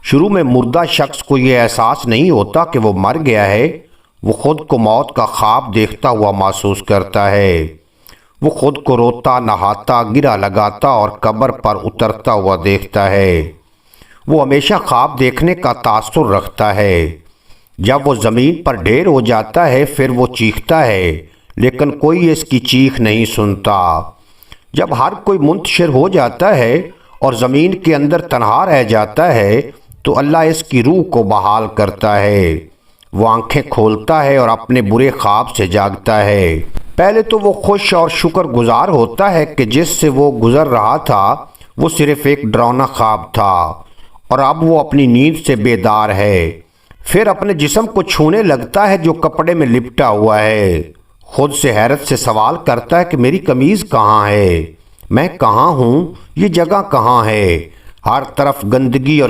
شروع میں مردہ شخص کو یہ احساس نہیں ہوتا کہ وہ مر گیا ہے۔ وہ خود کو موت کا خواب دیکھتا ہوا محسوس کرتا ہے۔ وہ خود کو روتا، نہاتا، گرہ لگاتا اور قبر پر اترتا ہوا دیکھتا ہے۔ وہ ہمیشہ خواب دیکھنے کا تاثر رکھتا ہے۔ جب وہ زمین پر ڈھیر ہو جاتا ہے پھر وہ چیختا ہے، لیکن کوئی اس کی چیخ نہیں سنتا۔ جب ہر کوئی منتشر ہو جاتا ہے اور زمین کے اندر تنہا رہ جاتا ہے تو اللہ اس کی روح کو بحال کرتا ہے۔ وہ آنکھیں کھولتا ہے اور اپنے برے خواب سے جاگتا ہے۔ پہلے تو وہ خوش اور شکر گزار ہوتا ہے کہ جس سے وہ گزر رہا تھا وہ صرف ایک ڈراؤنا خواب تھا اور اب وہ اپنی نیند سے بیدار ہے۔ پھر اپنے جسم کو چھونے لگتا ہے جو کپڑے میں لپٹا ہوا ہے۔ خود سے حیرت سے سوال کرتا ہے کہ میری قمیض کہاں ہے؟ میں کہاں ہوں؟ یہ جگہ کہاں ہے؟ ہر طرف گندگی اور